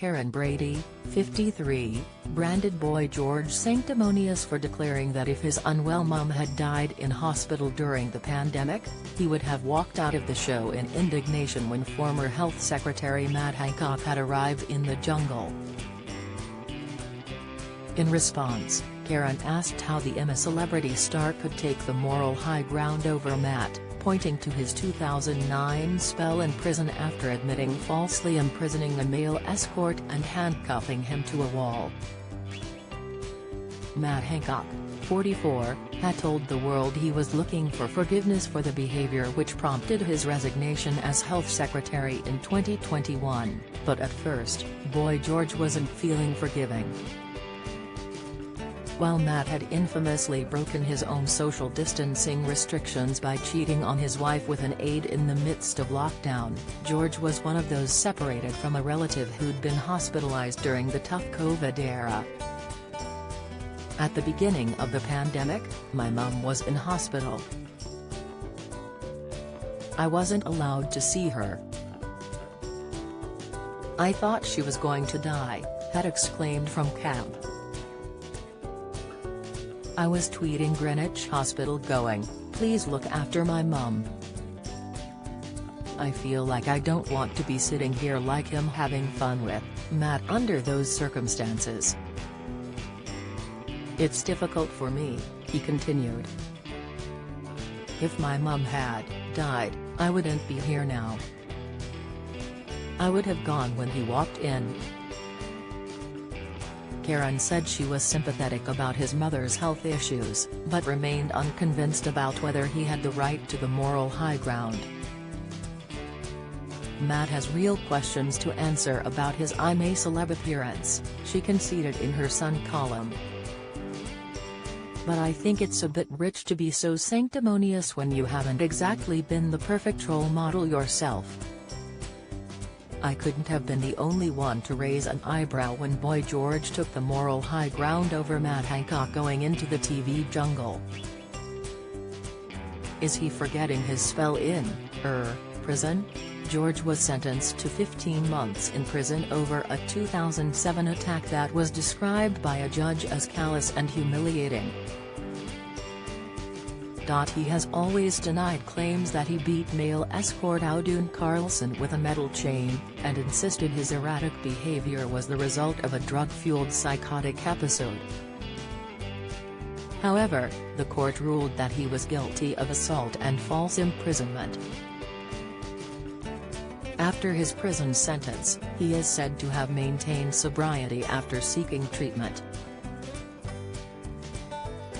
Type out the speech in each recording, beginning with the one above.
Karren Brady, 53, branded Boy George sanctimonious for declaring that if his unwell mum had died in hospital during the pandemic, he would have walked out of the show in indignation when former Health Secretary Matt Hancock had arrived in the jungle. In response, Karren asked how the Emma celebrity star could take the moral high ground over Matt, pointing to his 2009 spell in prison after admitting falsely imprisoning a male escort and handcuffing him to a wall. Matt Hancock, 44, had told the world he was looking for forgiveness for the behavior which prompted his resignation as health secretary in 2021, but at first, Boy George wasn't feeling forgiving. While Matt had infamously broken his own social distancing restrictions by cheating on his wife with an aide in the midst of lockdown, George was one of those separated from a relative who'd been hospitalized during the tough COVID era. At the beginning of the pandemic, my mum was in hospital. I wasn't allowed to see her. I thought she was going to die, had exclaimed from camp. I was tweeting Greenwich Hospital going, "Please look after my mum. I feel like I don't want to be sitting here like him having fun with Matt under those circumstances. It's difficult for me," he continued. "If my mum had died, I wouldn't be here now. I would have gone when he walked in." Karren said she was sympathetic about his mother's health issues, but remained unconvinced about whether he had the right to the moral high ground. "Matt has real questions to answer about his I'm a Celeb appearance," she conceded in her Sun column. "But I think it's a bit rich to be so sanctimonious when you haven't exactly been the perfect role model yourself. I couldn't have been the only one to raise an eyebrow when Boy George took the moral high ground over Matt Hancock going into the TV jungle. Is he forgetting his spell in prison?" George was sentenced to 15 months in prison over a 2007 attack that was described by a judge as callous and humiliating. He has always denied claims that he beat male escort Audun Carlson with a metal chain, and insisted his erratic behavior was the result of a drug-fueled psychotic episode. However, the court ruled that he was guilty of assault and false imprisonment. After his prison sentence, he is said to have maintained sobriety after seeking treatment.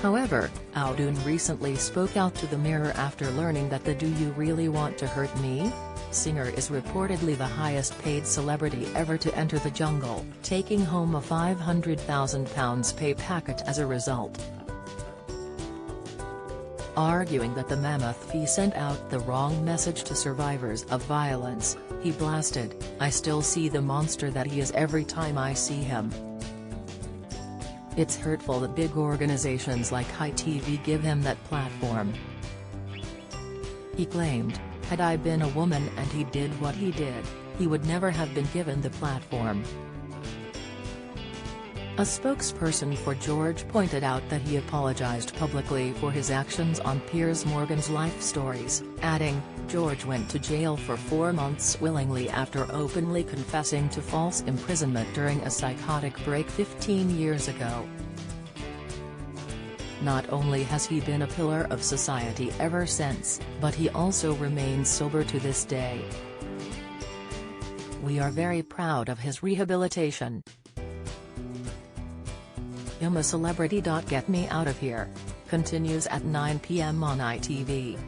However, Audun recently spoke out to the Mirror after learning that the "Do You Really Want to Hurt Me?" singer is reportedly the highest-paid celebrity ever to enter the jungle, taking home a £500,000 pay packet as a result. Arguing that the mammoth fee sent out the wrong message to survivors of violence, he blasted, "I still see the monster that he is every time I see him. It's hurtful that big organizations like ITV give him that platform." He claimed, "Had I been a woman and he did what he did, he would never have been given the platform." A spokesperson for George pointed out that he apologized publicly for his actions on Piers Morgan's Life Stories, adding, "George went to jail for 4 months willingly after openly confessing to false imprisonment during a psychotic break 15 years ago." Not only has he been a pillar of society ever since, but he also remains sober to this day. "We are very proud of his rehabilitation. I'm a Celebrity. Get Me Out of Here" continues at 9 p.m. on ITV.